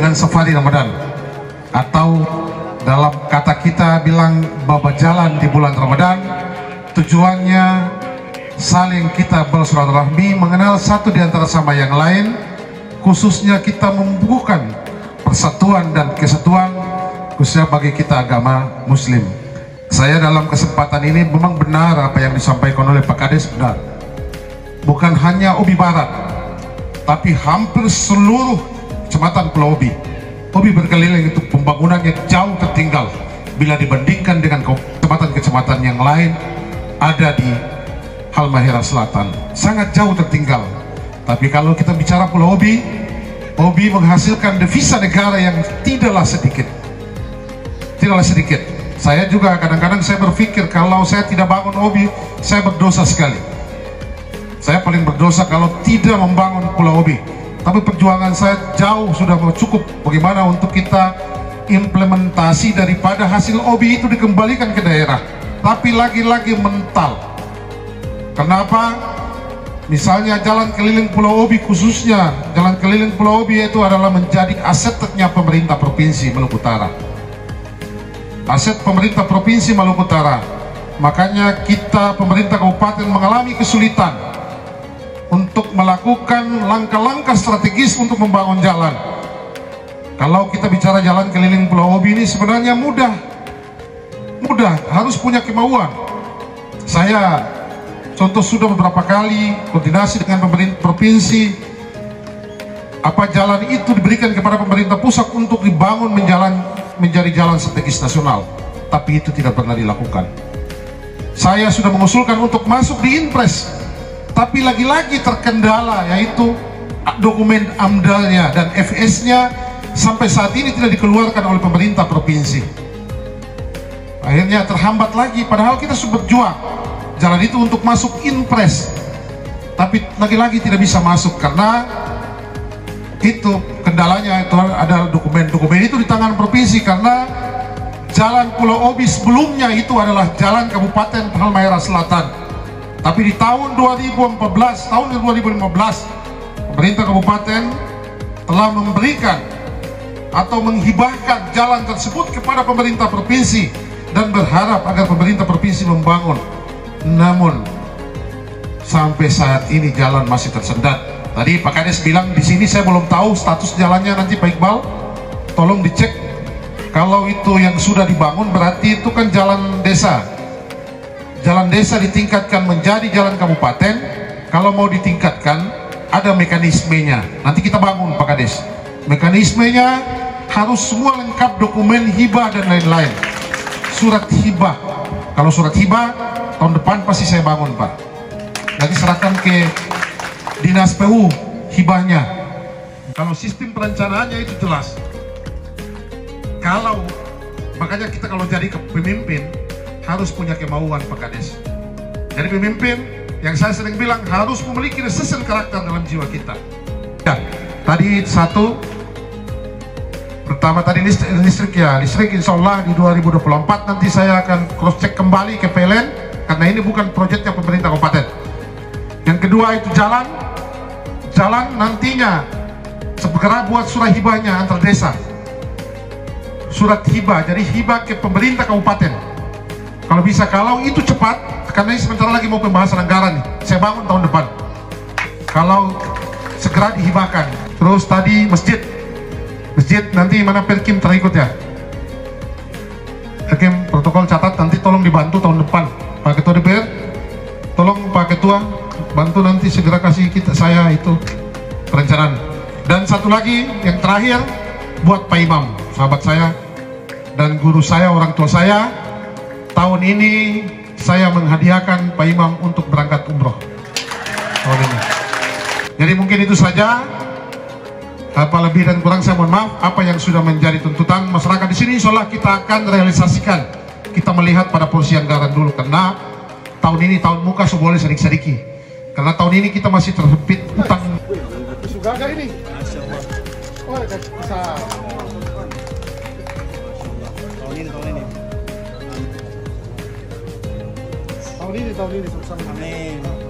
dengan safari Ramadan, atau dalam kata kita bilang babat jalan di bulan Ramadan. Tujuannya saling kita bersilaturahmi, mengenal satu di antara sama yang lain, khususnya kita membukukan persatuan dan kesatuan khususnya bagi kita agama Muslim. Saya dalam kesempatan ini memang benar apa yang disampaikan oleh Pak Kades, benar. Bukan hanya Obi Barat, tapi hampir seluruh kecamatan Pulau Obi. Obi berkeliling itu pembangunannya jauh tertinggal bila dibandingkan dengan kecamatan-kecamatan yang lain ada di Halmahera Selatan. Sangat jauh tertinggal. Tapi kalau kita bicara Pulau Obi, Obi menghasilkan devisa negara yang tidaklah sedikit. Tidaklah sedikit. Saya juga kadang-kadang saya berpikir kalau saya tidak bangun Obi, saya berdosa sekali. Saya paling berdosa kalau tidak membangun Pulau Obi. Tapi perjuangan saya jauh sudah cukup bagaimana untuk kita implementasi daripada hasil Obi itu dikembalikan ke daerah. Tapi lagi-lagi mental. Kenapa? Misalnya jalan keliling Pulau Obi, khususnya jalan keliling Pulau Obi itu adalah menjadi asetnya pemerintah Provinsi Maluku Utara. Aset pemerintah Provinsi Maluku Utara. Makanya kita pemerintah kabupaten mengalami kesulitan untuk melakukan langkah-langkah strategis untuk membangun jalan. Kalau kita bicara jalan keliling Pulau Obi ini sebenarnya mudah, harus punya kemauan. Saya contoh sudah beberapa kali koordinasi dengan pemerintah provinsi, apa jalan itu diberikan kepada pemerintah pusat untuk dibangun menjadi jalan strategis nasional, tapi itu tidak pernah dilakukan. Saya sudah mengusulkan untuk masuk di Inpres, tapi lagi-lagi terkendala, yaitu dokumen AMDAL-nya dan FS-nya sampai saat ini tidak dikeluarkan oleh pemerintah provinsi. Akhirnya terhambat lagi, padahal kita sudah berjuang jalan itu untuk masuk Inpres, tapi lagi-lagi tidak bisa masuk karena itu kendalanya itu ada dokumen itu di tangan provinsi. Karena jalan Pulau Obi sebelumnya itu adalah jalan Kabupaten Halmahera Selatan, tapi di tahun 2015 pemerintah kabupaten telah memberikan atau menghibahkan jalan tersebut kepada pemerintah provinsi dan berharap agar pemerintah provinsi membangun. Namun sampai saat ini jalan masih tersendat. Tadi Pak Kades bilang di sini, saya belum tahu status jalannya, nanti Pak Iqbal tolong dicek. Kalau itu yang sudah dibangun berarti itu kan jalan desa. Jalan desa ditingkatkan menjadi jalan kabupaten. Kalau mau ditingkatkan ada mekanismenya. Nanti kita bangun Pak Kades. Mekanismenya harus semua lengkap, dokumen hibah dan lain-lain. Surat hibah. Kalau surat hibah tahun depan pasti saya bangun Pak. Nanti serahkan ke Dinas PU hibahnya. Kalau sistem perencanaannya itu jelas. Makanya kita kalau jadi pemimpin harus punya kemauan Pak Kades. Jadi pemimpin yang saya sering bilang harus memiliki resisten karakter dalam jiwa kita. Ya, tadi satu pertama tadi listrik insya Allah di 2024 nanti saya akan cross check kembali ke PLN karena ini bukan proyeknya pemerintah kabupaten. Yang kedua itu jalan nantinya segera buat surat hibahnya antar desa, surat hibah, jadi hibah ke pemerintah kabupaten kalau bisa. Kalau itu cepat, karena ini sebentar lagi mau pembahasan anggaran nih, saya bangun tahun depan kalau segera dihibahkan. Terus tadi masjid nanti mana Perkim terikut ya, Perkim protokol catat, nanti tolong dibantu tahun depan Pak Ketua DPR, tolong Pak Ketua bantu nanti segera kasih saya itu perencanaan. Dan satu lagi yang terakhir buat Pak Imam, sahabat saya dan guru saya, orang tua saya, tahun ini saya menghadiahkan Pak Imam untuk berangkat umroh tahun ini. Jadi mungkin itu saja, apa lebih dan kurang saya mohon maaf. Apa yang sudah menjadi tuntutan masyarakat di sini insya Allah kita akan realisasikan. Kita melihat pada porsi anggaran dulu, karena tahun ini tahun muka boleh sedikit-sedikit. Karena tahun ini kita masih terhimpit utang. Sudah ada ini. Oh, bisa. Tahun ini. Amin.